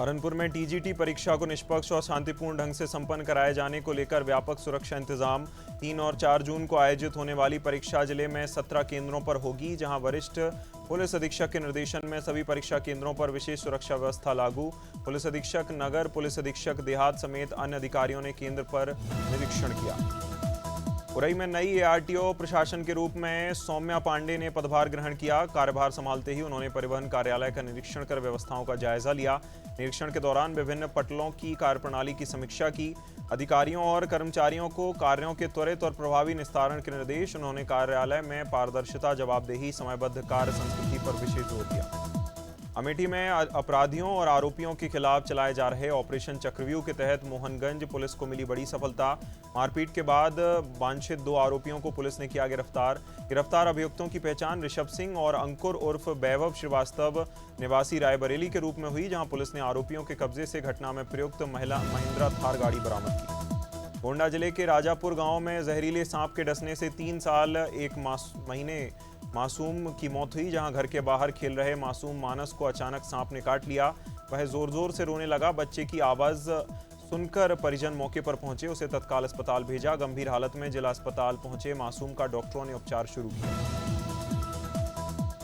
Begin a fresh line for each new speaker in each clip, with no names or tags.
सहारनपुर में टीजीटी परीक्षा को निष्पक्ष और शांतिपूर्ण ढंग से संपन्न कराए जाने को लेकर व्यापक सुरक्षा इंतजाम। 3 और 4 जून को आयोजित होने वाली परीक्षा जिले में 17 केंद्रों पर होगी, जहां वरिष्ठ पुलिस अधीक्षक के निर्देशन में सभी परीक्षा केंद्रों पर विशेष सुरक्षा व्यवस्था लागू। पुलिस अधीक्षक नगर, पुलिस अधीक्षक देहात समेत अन्य अधिकारियों ने केंद्र पर निरीक्षण किया। उरई में नई एआरटीओ प्रशासन के रूप में सौम्या पांडे ने पदभार ग्रहण किया। कार्यभार संभालते ही उन्होंने परिवहन कार्यालय का निरीक्षण कर व्यवस्थाओं का जायजा लिया। निरीक्षण के दौरान विभिन्न पटलों की कार्यप्रणाली की समीक्षा की। अधिकारियों और कर्मचारियों को कार्यों के त्वरित और प्रभावी निस्तारण के निर्देश। उन्होंने कार्यालय में पारदर्शिता, जवाबदेही, समयबद्ध कार्य संस्कृति पर विशेष जोर दिया। अमेठी में अपराधियों और आरोपियों के खिलाफ चलाए जा रहे ऑपरेशन चक्रव्यूह के तहत मोहनगंज पुलिस को मिली बड़ी सफलता। मारपीट के बाद वांछित 2 आरोपियों को पुलिस ने किया गिरफ्तार। गिरफ्तार अभियुक्तों की पहचान ऋषभ सिंह और अंकुर उर्फ वैभव श्रीवास्तव निवासी रायबरेली के रूप में हुई, जहां पुलिस ने आरोपियों के कब्जे से घटना में प्रयुक्त महिंद्रा थार गाड़ी बरामद की। गोंडा जिले के राजापुर गांव में जहरीले सांप के डसने से 3 साल 1 महीने मासूम की मौत हुई, जहां घर के बाहर खेल रहे मासूम मानस को अचानक सांप ने काट लिया। वह जोर जोर से रोने लगा। बच्चे की आवाज सुनकर परिजन मौके पर पहुंचे, उसे तत्काल अस्पताल भेजा। गंभीर हालत में जिला अस्पताल पहुंचे मासूम का डॉक्टरों ने उपचार शुरू किया।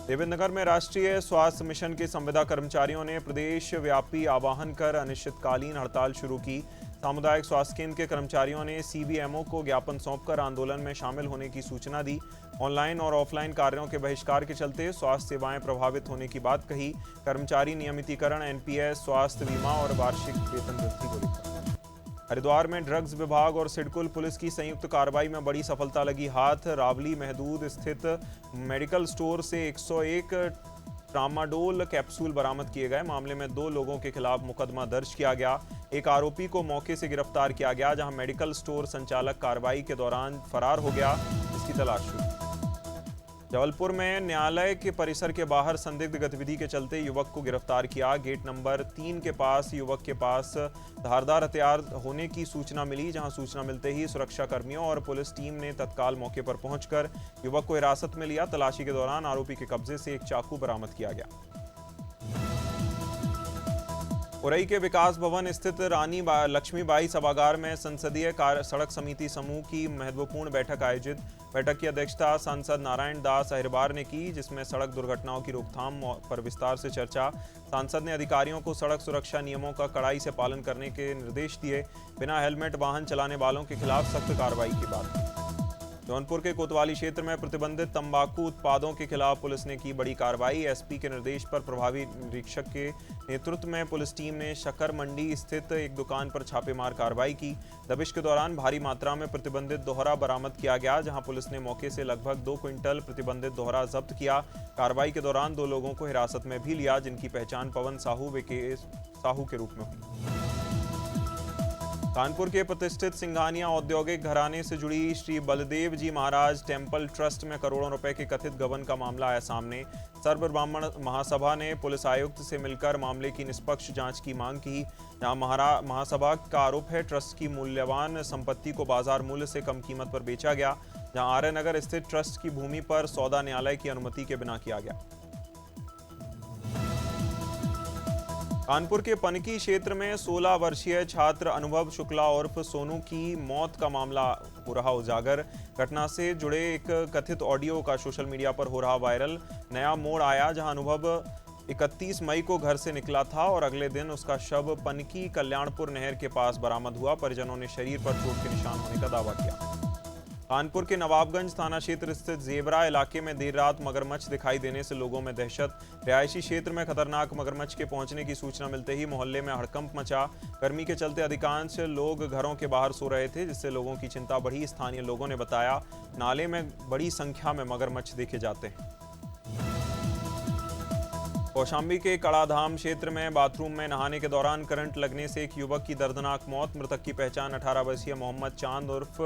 देवेंद्रनगर में राष्ट्रीय स्वास्थ्य मिशन के संविदा कर्मचारियों ने प्रदेश व्यापी आह्वान कर अनिश्चितकालीन हड़ताल शुरू की। सामुदायिक स्वास्थ्य केंद्र के कर्मचारियों ने सीबीएमओ को ज्ञापन सौंपकर आंदोलन में शामिल होने की सूचना दी। ऑनलाइन और ऑफलाइन कार्यों के बहिष्कार के चलते स्वास्थ्य सेवाएं प्रभावित होने की बात कही। कर्मचारी नियमितीकरण, एनपीएस, स्वास्थ्य बीमा और वार्षिक वेतन वृद्धि को लेकर। हरिद्वार में ड्रग्स विभाग और सिडकुल पुलिस की संयुक्त कार्रवाई में बड़ी सफलता लगी हाथ। रावली महदूद स्थित मेडिकल स्टोर से 101 ट्रामाडोल कैप्सूल बरामद किए गए। मामले में 2 लोगों के खिलाफ मुकदमा दर्ज किया गया। एक आरोपी को मौके से गिरफ्तार किया गया, जहां मेडिकल स्टोर संचालक कार्रवाई के दौरान फरार हो गया, इसकी तलाश हुई। जबलपुर में न्यायालय के परिसर के बाहर संदिग्ध गतिविधि के चलते युवक को गिरफ्तार किया। गेट नंबर 3 के पास युवक के पास धारदार हथियार होने की सूचना मिली, जहां सूचना मिलते ही सुरक्षा कर्मियों और पुलिस टीम ने तत्काल मौके पर पहुंचकर युवक को हिरासत में लिया। तलाशी के दौरान आरोपी के कब्जे से एक चाकू बरामद किया गया। उरई के विकास भवन स्थित रानी लक्ष्मीबाई सभागार में संसदीय सड़क समिति समूह की महत्वपूर्ण बैठक आयोजित। बैठक की अध्यक्षता सांसद नारायण दास अहिरबार ने की, जिसमें सड़क दुर्घटनाओं की रोकथाम पर विस्तार से चर्चा। सांसद ने अधिकारियों को सड़क सुरक्षा नियमों का कड़ाई से पालन करने के निर्देश दिए। बिना हेलमेट वाहन चलाने वालों के खिलाफ सख्त कार्रवाई की बात की। जौनपुर के कोतवाली क्षेत्र में प्रतिबंधित तंबाकू उत्पादों के खिलाफ पुलिस ने की बड़ी कार्रवाई। एसपी के निर्देश पर प्रभावी निरीक्षक के नेतृत्व में पुलिस टीम ने शक्कर मंडी स्थित एक दुकान पर छापेमार कार्रवाई की। दबिश के दौरान भारी मात्रा में प्रतिबंधित दोहरा बरामद किया गया, जहां पुलिस ने मौके से लगभग 2 क्विंटल प्रतिबंधित दोहरा जब्त किया। कार्रवाई के दौरान 2 लोगों को हिरासत में भी लिया, जिनकी पहचान पवन साहू साहू के रूप में हुई। कानपुर के प्रतिष्ठित सिंघानिया औद्योगिक घराने से जुड़ी श्री बलदेव जी महाराज टेम्पल ट्रस्ट में करोड़ों रुपए के कथित गबन का मामला आया सामने। सर्व ब्राह्मण महासभा ने पुलिस आयुक्त से मिलकर मामले की निष्पक्ष जांच की मांग की। जहां महासभा का आरोप है ट्रस्ट की मूल्यवान संपत्ति को बाजार मूल्य से कम कीमत पर बेचा गया, जहां आर्यनगर स्थित ट्रस्ट की भूमि पर सौदा न्यायालय की अनुमति के बिना किया गया। कानपुर के पनकी क्षेत्र में 16 वर्षीय छात्र अनुभव शुक्ला उर्फ सोनू की मौत का मामला हो रहा उजागर। घटना से जुड़े एक कथित ऑडियो का सोशल मीडिया पर हो रहा वायरल। नया मोड़ आया, जहां अनुभव 31 मई को घर से निकला था और अगले दिन उसका शव पनकी कल्याणपुर नहर के पास बरामद हुआ। परिजनों ने शरीर पर चोट के निशान होने का दावा किया। कानपुर के नवाबगंज थाना क्षेत्र स्थित जेबरा इलाके में देर रात मगरमच्छ दिखाई देने से लोगों में दहशत। रिहायशी क्षेत्र में खतरनाक मगरमच्छ के पहुंचने की सूचना मिलते ही मोहल्ले में हड़कंप मचा। गर्मी के चलते अधिकांश लोग घरों के बाहर सो रहे थे, जिससे लोगों की चिंता बढ़ी। स्थानीय लोगों ने बताया नाले में बड़ी संख्या में मगरमच्छ देखे जाते हैं। कौशाम्बी के कड़ाधाम क्षेत्र में बाथरूम में नहाने के दौरान करंट लगने से एक युवक की दर्दनाक मौत। मृतक की पहचान 18 वर्षीय मोहम्मद चांद उर्फ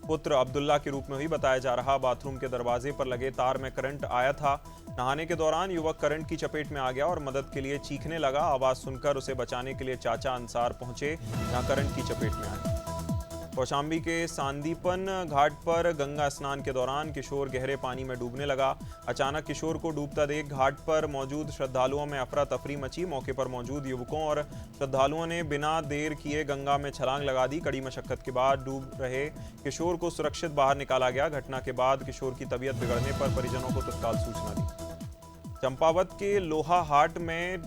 पुत्र अब्दुल्ला के रूप में हुई। बताया जा रहा बाथरूम के दरवाजे पर लगे तार में करंट आया था। नहाने के दौरान युवक करंट की चपेट में आ गया और मदद के लिए चीखने लगा। आवाज सुनकर उसे बचाने के लिए चाचा अंसार पहुंचे, जहां करंट की चपेट में आए। कौशाम्बी के सांदीपन घाट पर गंगा स्नान के दौरान किशोर गहरे पानी में डूबने लगा। अचानक किशोर को डूबता देख घाट पर मौजूद श्रद्धालुओं में अफरा तफरी मची। मौके पर मौजूद युवकों और श्रद्धालुओं ने बिना देर किए गंगा में छलांग लगा दी। कड़ी मशक्कत के बाद डूब रहे किशोर को सुरक्षित बाहर निकाला गया। घटना के बाद किशोर की तबीयत बिगड़ने पर परिजनों को तत्काल सूचना दी। चंपावत के लोहा हाट में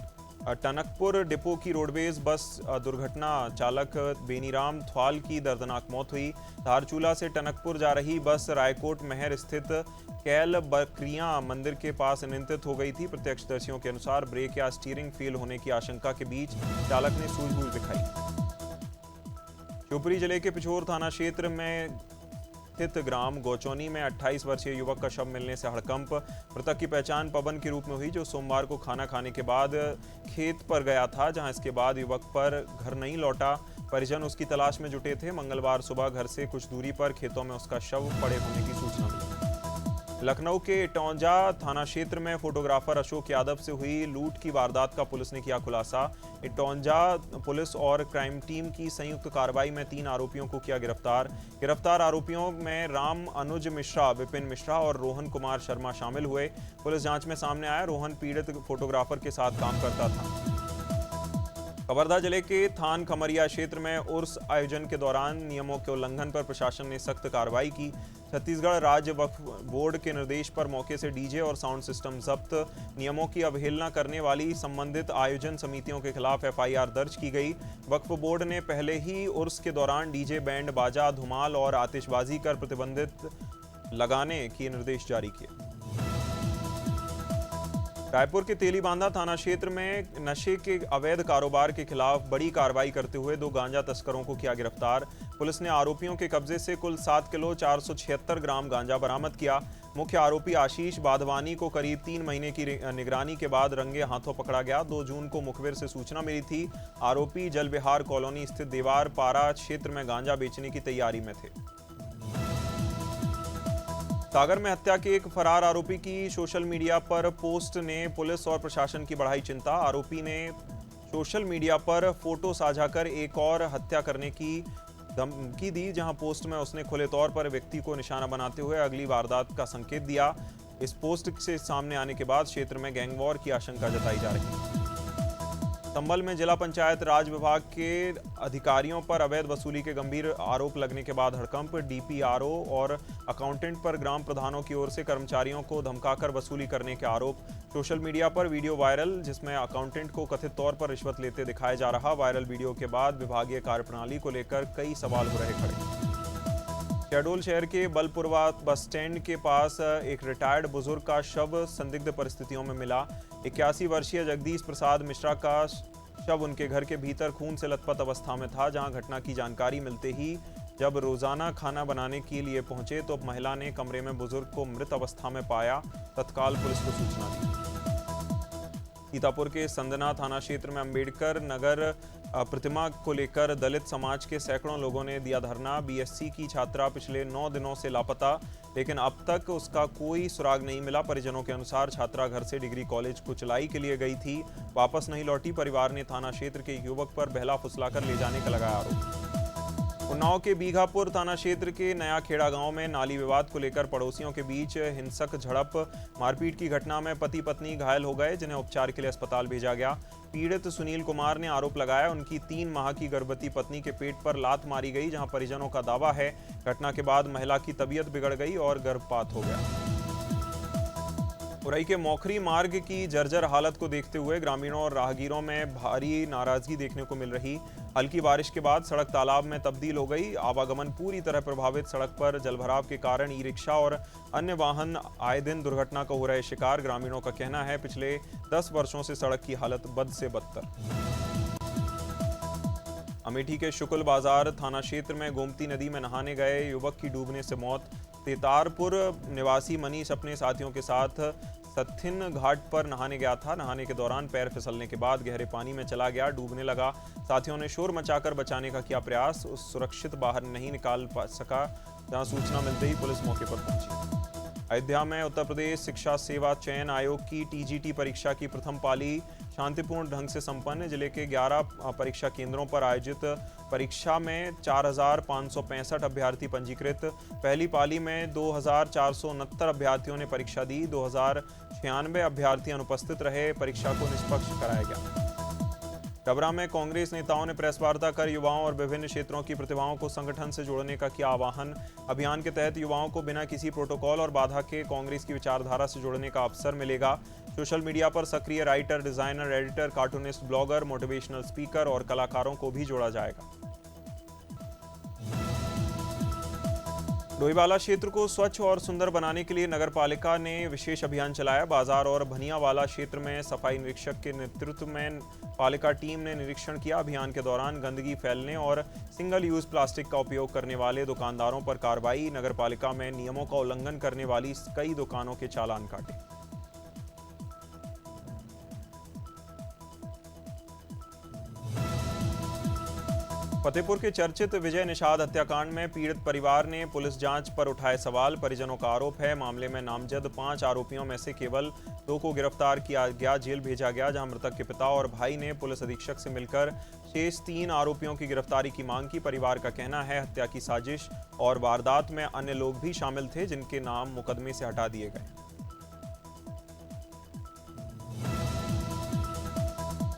टनकपुर डिपो की रोडवेज बस दुर्घटना, चालक बेनीराम थ्वाल की दर्दनाक मौत हुई। धारचूला से टनकपुर जा रही बस रायकोट महर स्थित कैल बकरियां मंदिर के पास अनियंत्रित हो गई थी। प्रत्यक्षदर्शियों के अनुसार ब्रेक या स्टीयरिंग फेल होने की आशंका के बीच चालक ने सूझबूझ दिखाई। शिवपुरी जिले के पिछोर थाना क्षेत्र में स्थित ग्राम गोचौनी में 28 वर्षीय युवक का शव मिलने से हड़कंप। मृतक की पहचान पवन के रूप में हुई, जो सोमवार को खाना खाने के बाद खेत पर गया था, जहां इसके बाद युवक पर घर नहीं लौटा। परिजन उसकी तलाश में जुटे थे। मंगलवार सुबह घर से कुछ दूरी पर खेतों में उसका शव पड़े होने की सूचना मिली। लखनऊ के इटौंजा थाना क्षेत्र में फोटोग्राफर अशोक यादव से हुई लूट की वारदात का पुलिस ने किया खुलासा। इटौंजा पुलिस और क्राइम टीम की संयुक्त कार्रवाई में 3 आरोपियों को किया गिरफ्तार। गिरफ्तार आरोपियों में राम अनुज मिश्रा, विपिन मिश्रा और रोहन कुमार शर्मा शामिल हुए। पुलिस जांच में सामने आया रोहन पीड़ित फोटोग्राफर के साथ काम करता था। कवर्धा जिले के थान खमरिया क्षेत्र में उर्स आयोजन के दौरान नियमों के उल्लंघन पर प्रशासन ने सख्त कार्रवाई की। छत्तीसगढ़ राज्य वक्फ बोर्ड के निर्देश पर मौके से डीजे और साउंड सिस्टम जब्त। नियमों की अवहेलना करने वाली संबंधित आयोजन समितियों के खिलाफ एफआईआर दर्ज की गई। वक्फ बोर्ड ने पहले ही उर्स के दौरान डीजे, बैंड बाजा, धुमाल और आतिशबाजी कर प्रतिबंधित लगाने के निर्देश जारी किए। रायपुर के तेलीबांधा थाना क्षेत्र में नशे के अवैध कारोबार के खिलाफ बड़ी कार्रवाई करते हुए 2 गांजा तस्करों को किया गिरफ्तार। पुलिस ने आरोपियों के कब्जे से कुल 7 किलो 476 ग्राम गांजा बरामद किया। मुख्य आरोपी आशीष बाधवानी को करीब 3 महीने की निगरानी के बाद रंगे हाथों पकड़ा गया। 2 जून को मुखबिर से सूचना मिली थी। आरोपी जलविहार कॉलोनी स्थित देवार पारा क्षेत्र में गांजा बेचने की तैयारी में थे। सागर में हत्या के एक फरार आरोपी की सोशल मीडिया पर पोस्ट ने पुलिस और प्रशासन की बढ़ाई चिंता। आरोपी ने सोशल मीडिया पर फोटो साझा कर एक और हत्या करने की धमकी दी, जहां पोस्ट में उसने खुले तौर पर व्यक्ति को निशाना बनाते हुए अगली वारदात का संकेत दिया। इस पोस्ट से सामने आने के बाद क्षेत्र में गैंगवॉर की आशंका जताई जा रही है। संभल में जिला पंचायत राज विभाग के अधिकारियों पर अवैध वसूली के गंभीर आरोप लगने के बाद हड़कंप। डीपीआरओ और अकाउंटेंट पर ग्राम प्रधानों की ओर से कर्मचारियों को धमकाकर वसूली करने के आरोप। सोशल मीडिया पर वीडियो वायरल, जिसमें अकाउंटेंट को कथित तौर पर रिश्वत लेते दिखाया जा रहा। वायरल वीडियो के बाद विभागीय कार्यप्रणाली को लेकर कई सवाल हो रहे खड़े। शहडोल शहर के बलपुरवा बस स्टैंड के पास एक रिटायर्ड बुजुर्ग का शव संदिग्ध परिस्थितियों में मिला। 81 वर्षीय जगदीश प्रसाद मिश्रा का शव उनके घर के भीतर खून से लथपथ अवस्था में था, जहां घटना की जानकारी मिलते ही जब रोजाना खाना बनाने के लिए पहुंचे तो महिला ने कमरे में बुजुर्ग को मृत अवस्था में पाया। तत्काल पुलिस को सूचना दी। सीतापुर के संदना थाना क्षेत्र में अंबेडकर नगर प्रतिमा को लेकर दलित समाज के सैकड़ों लोगों ने दिया धरना। बीएससी की छात्रा पिछले 9 दिनों से लापता, लेकिन अब तक उसका कोई सुराग नहीं मिला। परिजनों के अनुसार छात्रा घर से डिग्री कॉलेज कुचलाई के लिए गई थी, वापस नहीं लौटी। परिवार ने थाना क्षेत्र के युवक पर बहला फुसलाकर ले जाने का लगाया आरोप। उन्नाव के बीघापुर थाना क्षेत्र के नया खेड़ा गांव में नाली विवाद को लेकर पड़ोसियों के बीच हिंसक झड़प, मारपीट की घटना में पति पत्नी घायल हो गए, जिन्हें उपचार के लिए अस्पताल भेजा गया। पीड़ित सुनील कुमार ने आरोप लगाया उनकी 3 माह की गर्भवती पत्नी के पेट पर लात मारी गई, जहां परिजनों का दावा है घटना के बाद महिला की तबीयत बिगड़ गई और गर्भपात हो गया। उरई के मौखरी मार्ग की जर्जर हालत को देखते हुए ग्रामीणों और राहगीरों में भारी नाराजगी देखने को मिल रही। हल्की बारिश के बाद सड़क तालाब में तब्दील हो गई। आवागमन पूरी तरह प्रभावित। सड़क पर जलभराव के कारण ई रिक्शा और अन्य वाहन आए दिन दुर्घटना को हो रहे शिकार। ग्रामीणों का कहना है पिछले 10 वर्षों से सड़क की हालत बद से बदतर। अमेठी के शुक्ल बाजार थाना क्षेत्र में गोमती नदी में नहाने गए युवक की डूबने से मौत। तेतारपुर निवासी मनीष अपने साथियों के साथ सत्थिन घाट पर नहाने गया था। नहाने के दौरान पैर फिसलने के बाद गहरे पानी में चला गया, डूबने लगा। साथियों ने शोर मचाकर बचाने का किया प्रयास, सुरक्षित बाहर नहीं निकाल सका। जहां सूचना मिलते ही पुलिस मौके पर पहुंची। अयोध्या में उत्तर प्रदेश शिक्षा सेवा चयन आयोग की टीजीटी परीक्षा की प्रथम पाली शांतिपूर्ण ढंग से संपन्न। जिले के 11 परीक्षा केंद्रों पर आयोजित परीक्षा में 4,565 अभ्यर्थी पंजीकृत। पहली पाली में 2,469 अभ्यर्थियों ने परीक्षा दी। 2,096 अभ्यर्थी अनुपस्थित रहे। परीक्षा को निष्पक्ष कराया गया। डबरा में कांग्रेस नेताओं ने प्रेस वार्ता कर युवाओं और विभिन्न क्षेत्रों की प्रतिभाओं को संगठन से जोड़ने का किया आह्वान। अभियान के तहत युवाओं को बिना किसी प्रोटोकॉल और बाधा के कांग्रेस की विचारधारा से जोड़ने का अवसर मिलेगा। सोशल मीडिया पर सक्रिय writer, designer, editor, cartoonist, blogger, motivational speaker और कलाकारों को भी जोड़ा जाएगा। डोईवाला क्षेत्र को स्वच्छ और सुंदर बनाने के लिए नगर पालिका ने विशेष अभियान चलाया। बाजार और भनियावाला क्षेत्र में सफाई निरीक्षक के नेतृत्व में पालिका टीम ने निरीक्षण किया। अभियान के दौरान गंदगी फैलने और सिंगल यूज प्लास्टिक का उपयोग करने वाले दुकानदारों पर कार्रवाई। नगर पालिका में नियमों का उल्लंघन करने वाली कई दुकानों के चालान काटे। फतेहपुर के चर्चित विजय निषाद हत्याकांड में पीड़ित परिवार ने पुलिस जांच पर उठाए सवाल। परिजनों का आरोप है मामले में नामजद 5 आरोपियों में से केवल 2 को गिरफ्तार किया गया, जेल भेजा गया, जहां मृतक के पिता और भाई ने पुलिस अधीक्षक से मिलकर शेष 3 आरोपियों की गिरफ्तारी की मांग की। परिवार का कहना है हत्या की साजिश और वारदात में अन्य लोग भी शामिल थे, जिनके नाम मुकदमे से हटा दिए गए।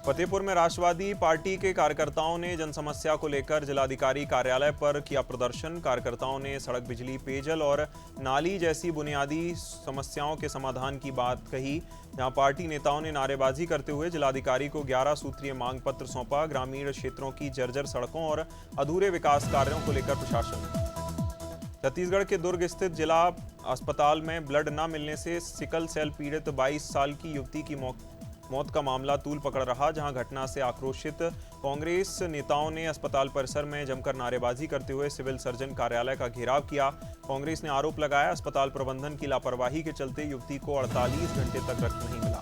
फतेहपुर में राष्ट्रवादी पार्टी के कार्यकर्ताओं ने जनसमस्या को लेकर जिलाधिकारी कार्यालय पर किया प्रदर्शन। कार्यकर्ताओं ने सड़क, बिजली, पेयजल और नाली जैसी बुनियादी समस्याओं के समाधान की बात कही। जहां पार्टी नेताओं ने नारेबाजी करते हुए जिलाधिकारी को 11 सूत्रीय मांग पत्र सौंपा। ग्रामीण क्षेत्रों की जर्जर सड़कों और अधूरे विकास कार्यों को लेकर प्रशासन। छत्तीसगढ़ के दुर्ग स्थित जिला अस्पताल में ब्लड न मिलने से सिकल सेल पीड़ित 22 साल की युवती की मौत का मामला तूल पकड़ रहा। जहां घटना से आक्रोशित कांग्रेस नेताओं ने अस्पताल परिसर में जमकर नारेबाजी करते हुए सिविल सर्जन कार्यालय का घेराव किया। कांग्रेस ने आरोप लगाया अस्पताल प्रबंधन की लापरवाही के चलते युवती को 48 घंटे तक रक्त नहीं मिला।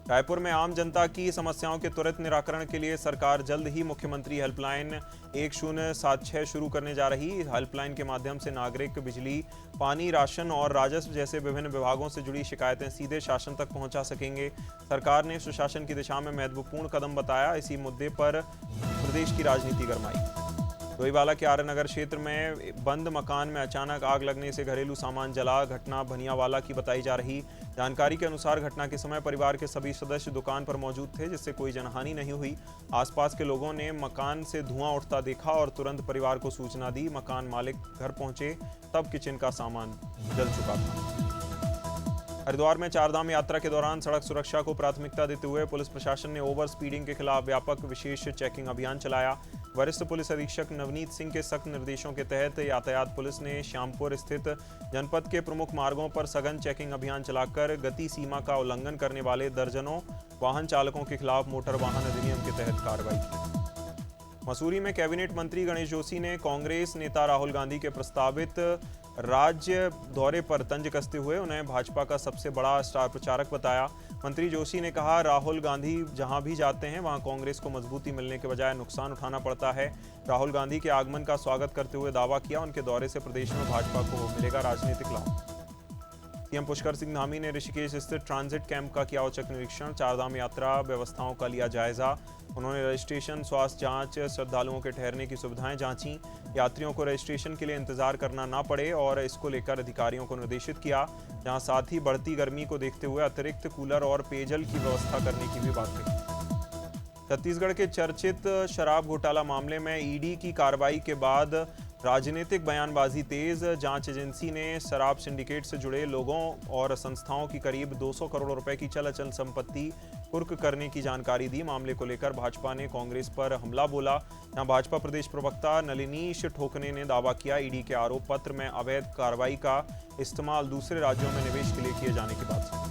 रायपुर में आम जनता की समस्याओं के त्वरित निराकरण के लिए सरकार जल्द ही मुख्यमंत्री हेल्पलाइन 1076 शुरू करने जा रही। हेल्पलाइन के माध्यम से नागरिक बिजली, पानी, राशन और राजस्व जैसे विभिन्न विभागों से जुड़ी शिकायतें सीधे शासन तक पहुंचा सकेंगे। सरकार ने सुशासन की दिशा में महत्वपूर्ण कदम बताया। इसी मुद्दे पर प्रदेश की राजनीति गरमाई। डोईवाला के आर्यनगर क्षेत्र में बंद मकान में अचानक आग लगने से घरेलू सामान जला। घटना भनियावाला की बताई जा रही। जानकारी के अनुसार घटना के समय परिवार के सभी सदस्य दुकान पर मौजूद थे, जिससे कोई जनहानि नहीं हुई। आसपास के लोगों ने मकान से धुआं उठता देखा और तुरंत परिवार को सूचना दी। मकान मालिक घर पहुंचे तब किचन का सामान जल चुका था। हरिद्वार में चारधाम यात्रा के दौरान सड़क सुरक्षा को प्राथमिकता देते हुए पुलिस प्रशासन ने ओवर स्पीडिंग के खिलाफ व्यापक विशेष चेकिंग अभियान चलाया। वरिष्ठ पुलिस अधीक्षक नवनीत सिंह के सख्त निर्देशों के तहत यातायात पुलिस ने श्यामपुर स्थित जनपद के प्रमुख मार्गों पर सघन चेकिंग अभियान चलाकर गति सीमा का उल्लंघन करने वाले दर्जनों वाहन चालकों के खिलाफ मोटर वाहन अधिनियम के तहत कार्रवाई की। मसूरी में कैबिनेट मंत्री गणेश जोशी ने कांग्रेस नेता राहुल गांधी के प्रस्तावित राज्य दौरे पर तंज कसते हुए उन्हें भाजपा का सबसे बड़ा स्टार प्रचारक बताया। मंत्री जोशी ने कहा, राहुल गांधी जहां भी जाते हैं वहां कांग्रेस को मजबूती मिलने के बजाय नुकसान उठाना पड़ता है। राहुल गांधी के आगमन का स्वागत करते हुए दावा किया उनके दौरे से प्रदेश में भाजपा को मिलेगा राजनीतिक लाभ। सीएम पुष्कर सिंह धामी ने ऋषिकेश स्थित ट्रांजिट कैंप का किया औचक निरीक्षण। चारधाम यात्रा व्यवस्थाओं का लिया जायजा। उन्होंने रजिस्ट्रेशन, स्वास्थ्य जांच, श्रद्धालुओं के ठहरने की सुविधाएं जांची। यात्रियों को रजिस्ट्रेशन के लिए इंतजार करना ना पड़े और इसको लेकर अधिकारियों को निर्देशित किया। जहां साथ ही बढ़ती गर्मी को देखते हुए अतिरिक्त कूलर और पेयजल की व्यवस्था करने की भी बात कही। छत्तीसगढ़ के चर्चित शराब घोटाला मामले में ईडी की कार्रवाई के बाद राजनीतिक बयानबाजी तेज। जांच एजेंसी ने शराब सिंडिकेट से जुड़े लोगों और संस्थाओं की करीब 200 करोड़ रुपए की चल अचल संपत्ति कुर्क करने की जानकारी दी। मामले को लेकर भाजपा ने कांग्रेस पर हमला बोला। जहां भाजपा प्रदेश प्रवक्ता नलिनीश ठोकने ने दावा किया ईडी के आरोप पत्र में अवैध कार्रवाई का इस्तेमाल दूसरे राज्यों में निवेश के लिए किए जाने की बात है।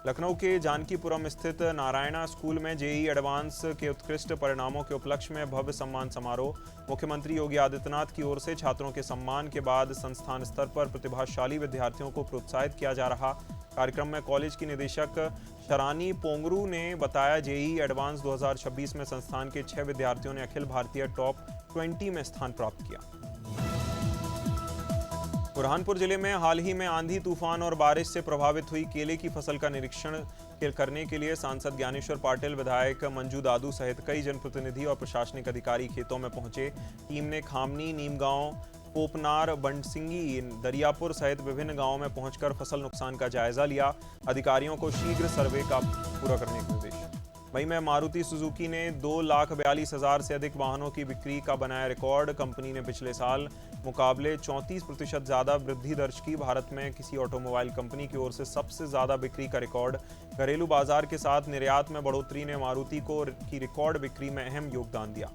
लखनऊ के जानकीपुरम स्थित नारायणा स्कूल में जेईई एडवांस के उत्कृष्ट परिणामों के उपलक्ष्य में भव्य सम्मान समारोह। मुख्यमंत्री योगी आदित्यनाथ की ओर से छात्रों के सम्मान के बाद संस्थान स्तर पर प्रतिभाशाली विद्यार्थियों को प्रोत्साहित किया जा रहा। कार्यक्रम में कॉलेज की निदेशक शरानी पोंगरू ने बताया, जेईई एडवांस 2026 में संस्थान के 6 विद्यार्थियों ने अखिल भारतीय टॉप 20 में स्थान प्राप्त किया। बुरहानपुर जिले में हाल ही में आंधी तूफान और बारिश से प्रभावित हुई केले की फसल का निरीक्षण करने के लिए सांसद ज्ञानेश्वर पाटिल, विधायक मंजू दादू सहित कई जनप्रतिनिधि और प्रशासनिक अधिकारी खेतों में पहुंचे। टीम ने खामनी, नीमगांव, पोपनार, बंडसिंगी, दरियापुर सहित विभिन्न गांवों में पहुंचकर फसल नुकसान का जायजा लिया। अधिकारियों को शीघ्र सर्वे का पूरा करने के निर्देश। मई में मारुति सुजुकी ने 2,42,000 से अधिक वाहनों की बिक्री का बनाया रिकॉर्ड। कंपनी ने पिछले साल मुकाबले 34% ज्यादा वृद्धि दर्ज की। भारत में किसी ऑटोमोबाइल कंपनी की ओर से सबसे ज्यादा बिक्री का रिकॉर्ड। घरेलू बाजार के साथ निर्यात में बढ़ोतरी ने मारुति की रिकॉर्ड बिक्री में अहम योगदान दिया।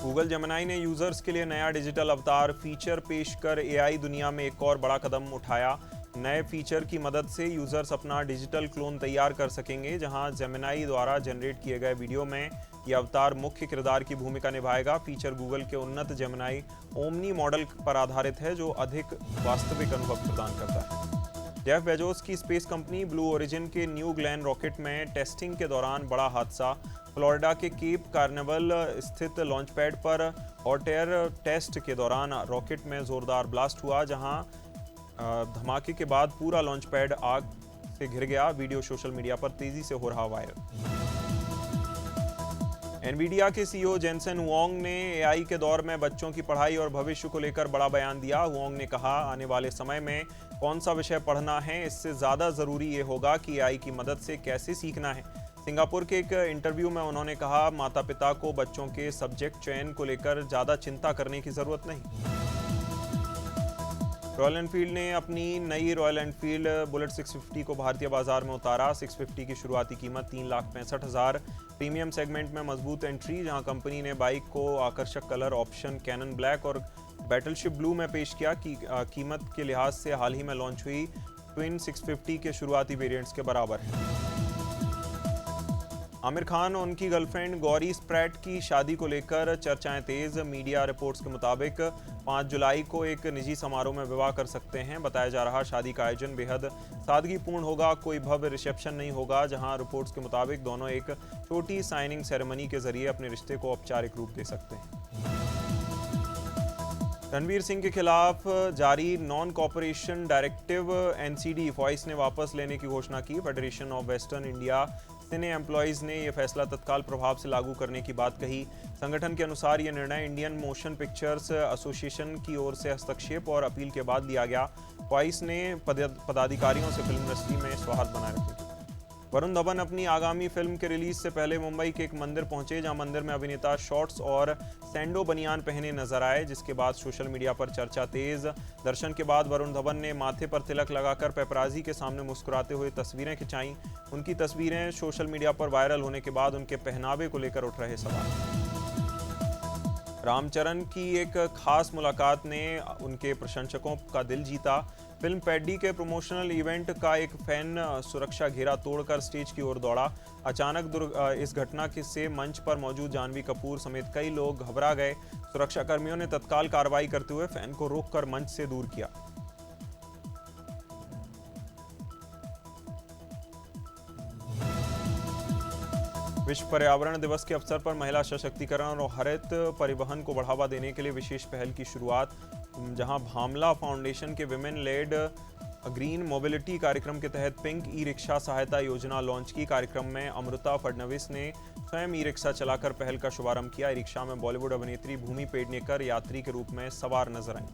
गूगल जेमिनी ने यूजर्स के लिए नया डिजिटल अवतार फीचर पेश कर एआई दुनिया में एक और बड़ा कदम उठाया। नए फीचर की मदद से यूजर्स अपना डिजिटल क्लोन तैयार कर सकेंगे, जहां जेमिनी द्वारा जनरेट किए गए वीडियो में यह अवतार मुख्य किरदार की भूमिका निभाएगा। फीचर गूगल के उन्नत जेमिनी ओमनी मॉडल पर आधारित है, जो अधिक वास्तविक अनुभव प्रदान करता है। जेफ बेजोस की स्पेस कंपनी ब्लू ओरिजिन के न्यू ग्लेन रॉकेट में टेस्टिंग के दौरान बड़ा हादसा। फ्लोरिडा के केप कार्निवल स्थित लॉन्च पैड पर हॉट एयर टेस्ट के दौरान रॉकेट में जोरदार ब्लास्ट हुआ, जहां धमाके के बाद पूरा लॉन्च पैड आग से घिर गया। वीडियो सोशल मीडिया पर तेजी से हो रहा वायरल। एनवीडिया के सीईओ जेनसेन हुआंग ने एआई के दौर में बच्चों की पढ़ाई और भविष्य को लेकर बड़ा बयान दिया। हुआंग ने कहा, आने वाले समय में कौन सा विषय पढ़ना है, इससे ज्यादा जरूरी ये होगा कि एआई की मदद से कैसे सीखना है। सिंगापुर के एक इंटरव्यू में उन्होंने कहा, माता पिता को बच्चों के सब्जेक्ट चयन को लेकर ज्यादा चिंता करने की जरूरत नहीं। रॉयल एनफील्ड ने अपनी नई रॉयल एनफील्ड बुलेट 650 को भारतीय बाजार में उतारा। 650 की शुरुआती कीमत 3,65,000। प्रीमियम सेगमेंट में मजबूत एंट्री, जहां कंपनी ने बाइक को आकर्षक कलर ऑप्शन कैनन ब्लैक और बैटलशिप ब्लू में पेश किया। कीमत के लिहाज से हाल ही में लॉन्च हुई ट्विन 650 के शुरुआती वेरिएंट्स के बराबर है। आमिर खान और उनकी गर्लफ्रेंड गौरी स्प्रैट की शादी को लेकर चर्चाएं तेज। मीडिया रिपोर्ट्स के मुताबिक 5 जुलाई को एक निजी समारोह में विवाह कर सकते हैं। बताया जा रहा शादी का आयोजन बेहद सादगीपूर्ण होगा, कोई भव्य रिसेप्शन नहीं होगा। जहां रिपोर्ट्स के मुताबिक दोनों एक छोटी साइनिंग सेरेमनी के जरिए अपने रिश्ते को औपचारिक रूप दे सकते हैं। रणवीर सिंह के खिलाफ जारी नॉन कॉपरेशन डायरेक्टिव एनसीडी फॉइस ने वापस लेने की घोषणा की। Federation of western India cine employees ने यह फैसला तत्काल प्रभाव से लागू करने की बात कही। संगठन के अनुसार यह निर्णय इंडियन मोशन पिक्चर्स एसोसिएशन की ओर से हस्तक्षेप और अपील के बाद लिया गया। फॉइस ने पदाधिकारियों से फिल्म इंडस्ट्री में सौहार्द बनाए रखने की। वरुण धवन अपनी आगामी फिल्म के रिलीज से पहले मुंबई के एक मंदिर पहुंचे, जहां मंदिर में अभिनेता शॉर्ट्स और सैंडो बनियान पहने नजर आए, जिसके बाद सोशल मीडिया पर चर्चा तेज। दर्शन के बाद वरुण धवन ने माथे पर तिलक लगाकर पेपराजी के सामने मुस्कुराते हुए तस्वीरें खिंचाईं। उनकी तस्वीरें सोशल मीडिया पर वायरल होने के बाद उनके पहनावे को लेकर उठ रहे सवाल। रामचरण की एक खास मुलाकात ने उनके प्रशंसकों का दिल जीता। फिल्म पैडी के प्रमोशनल इवेंट का एक फैन सुरक्षा घेरा तोड़कर स्टेज की ओर दौड़ा। अचानक इस घटना से मंच पर मौजूद जानवी कपूर समेत कई लोग घबरा गए। सुरक्षाकर्मियों ने तत्काल कार्रवाई करते हुए फैन को रोककर मंच से दूर किया। विश्व पर्यावरण दिवस के अवसर पर महिला सशक्तिकरण और हरित परिवहन को बढ़ावा देने के लिए विशेष पहल की शुरुआत, जहां भामला फाउंडेशन के विमेन लेड ग्रीन मोबिलिटी कार्यक्रम के तहत पिंक ई रिक्शा सहायता योजना लॉन्च की। कार्यक्रम में अमृता फडणवीस ने स्वयं ई रिक्शा चलाकर पहल का शुभारंभ किया। ई रिक्शा में बॉलीवुड अभिनेत्री भूमि पेडनेकर यात्री के रूप में सवार नजर आईं।